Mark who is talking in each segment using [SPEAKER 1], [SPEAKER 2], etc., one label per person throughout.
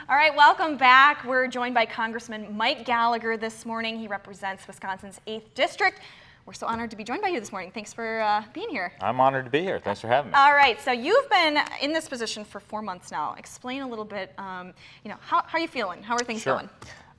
[SPEAKER 1] All right, welcome back. We're joined by Congressman Mike Gallagher this morning. He represents Wisconsin's 8th District. We're so honored to be joined by you this morning. Thanks for being here.
[SPEAKER 2] I'm honored to be here. Thanks for having me.
[SPEAKER 1] All right, so you've been in this position for 4 months now. Explain a little bit, how are you feeling? How are things going?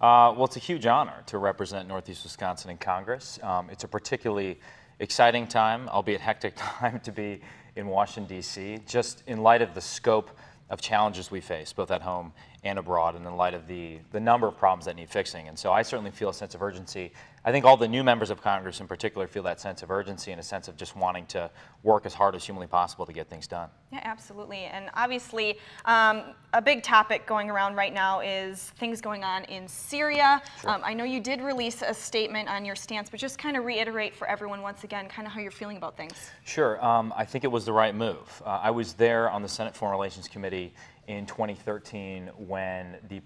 [SPEAKER 2] Well, it's a huge honor to represent Northeast Wisconsin in Congress. It's a particularly exciting time, albeit hectic time, to be in Washington, D.C., just in light of the scope of challenges we face, both at home and abroad, and in light of the number of problems that need fixing. And so I certainly feel a sense of urgency. I think all the new members of Congress in particular feel that sense of urgency and a sense of just wanting to work as hard as humanly possible to get things done.
[SPEAKER 1] Yeah, absolutely. And obviously, a big topic going around right now is things going on in Syria.
[SPEAKER 2] Sure.
[SPEAKER 1] I know you did release a statement on your stance, but just kind of reiterate for everyone once again kind of how you're feeling about things.
[SPEAKER 2] Sure. I think it was the right move. I was there on the Senate Foreign Relations Committee in 2013 when the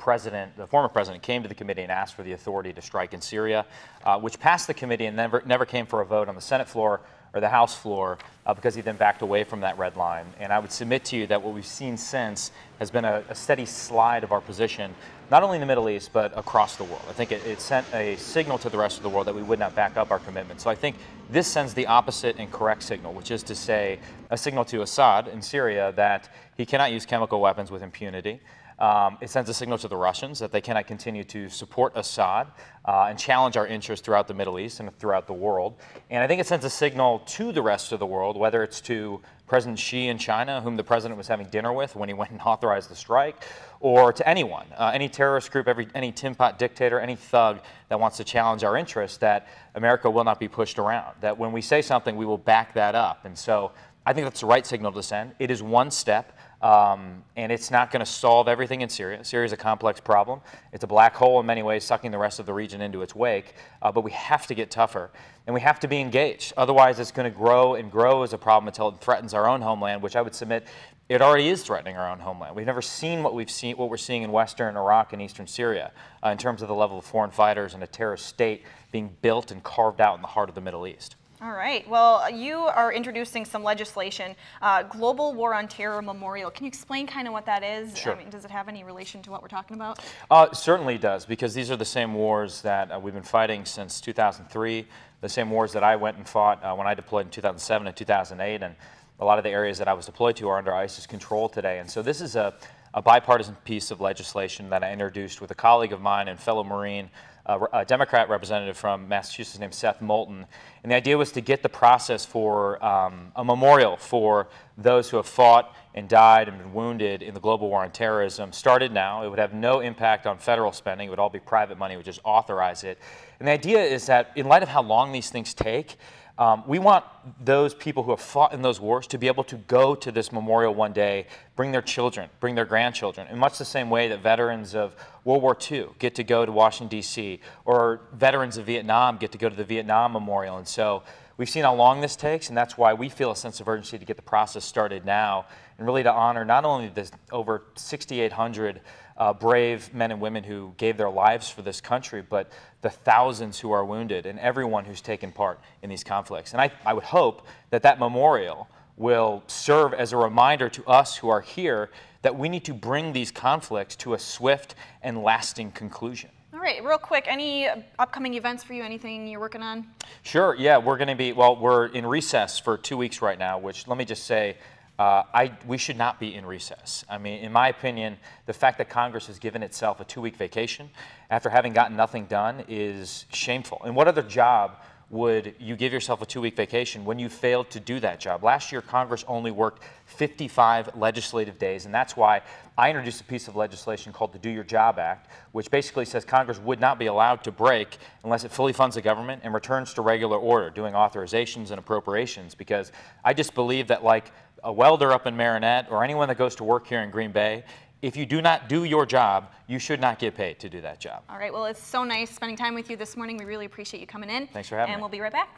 [SPEAKER 2] former president, came to the committee and asked for the authority to strike in Syria, which passed the committee and never came for a vote on the Senate floor or the House floor because he then backed away from that red line. And I would submit to you that what we've seen since has been a steady slide of our position, not only in the Middle East, but across the world. I think it sent a signal to the rest of the world that we would not back up our commitment. So I think this sends the opposite and correct signal, which is to say a signal to Assad in Syria that he cannot use chemical weapons with impunity. It sends a signal to the Russians that they cannot continue to support Assad and challenge our interests throughout the Middle East and throughout the world. And I think it sends a signal to the rest of the world, whether it's to President Xi in China, whom the president was having dinner with when he went and authorized the strike, or to anyone, any terrorist group, any tin pot dictator, any thug that wants to challenge our interests, that America will not be pushed around, that when we say something, we will back that up. And so I think that's the right signal to send. It is one step. And it's not going to solve everything in Syria. Syria is a complex problem. It's a black hole in many ways, sucking the rest of the region into its wake. But we have to get tougher, and we have to be engaged. Otherwise, it's going to grow and grow as a problem until it threatens our own homeland, which I would submit it already is threatening our own homeland. We've never seen what we're seeing in western Iraq and eastern Syria in terms of the level of foreign fighters and a terrorist state being built and carved out in the heart of the Middle East.
[SPEAKER 1] All right. Well, you are introducing some legislation, Global War on Terror Memorial. Can you explain kind of what that is?
[SPEAKER 2] Sure.
[SPEAKER 1] I mean, does it have any relation to what we're talking about?
[SPEAKER 2] Certainly does, because these are the same wars that we've been fighting since 2003, the same wars that I went and fought when I deployed in 2007 and 2008, and a lot of the areas that I was deployed to are under ISIS control today. And so this is a bipartisan piece of legislation that I introduced with a colleague of mine and fellow Marine, a Democrat representative from Massachusetts named Seth Moulton. And the idea was to get the process for a memorial for those who have fought and died and been wounded in the global war on terrorism started now. It would have no impact on federal spending. It would all be private money. We would just authorize it. And the idea is that in light of how long these things take, we want those people who have fought in those wars to be able to go to this memorial one day, bring their children, bring their grandchildren, in much the same way that veterans of World War II get to go to Washington, D.C., or veterans of Vietnam get to go to the Vietnam Memorial. And so we've seen how long this takes, and that's why we feel a sense of urgency to get the process started now, and really to honor not only the over 6,800 brave men and women who gave their lives for this country, but the thousands who are wounded and everyone who's taken part in these conflicts. And I would hope that that memorial will serve as a reminder to us who are here that we need to bring these conflicts to a swift and lasting conclusion.
[SPEAKER 1] All right, real quick, any upcoming events for you, anything you're working on?
[SPEAKER 2] Sure, yeah, we're going to be, we're in recess for 2 weeks right now, which let me just say, we should not be in recess. I mean, in my opinion, the fact that Congress has given itself a 2-week vacation after having gotten nothing done is shameful. And what other job would you give yourself a 2-week vacation when you failed to do that job? Last year, Congress only worked 55 legislative days, and that's why I introduced a piece of legislation called the Do Your Job Act, which basically says Congress would not be allowed to break unless it fully funds the government and returns to regular order, doing authorizations and appropriations, because I just believe that, like a welder up in Marinette or anyone that goes to work here in Green Bay, if you do not do your job, you should not get paid to do that job.
[SPEAKER 1] All right, well, it's so nice spending time with you this morning. We really appreciate you coming in.
[SPEAKER 2] Thanks for having me.
[SPEAKER 1] And we'll be right back.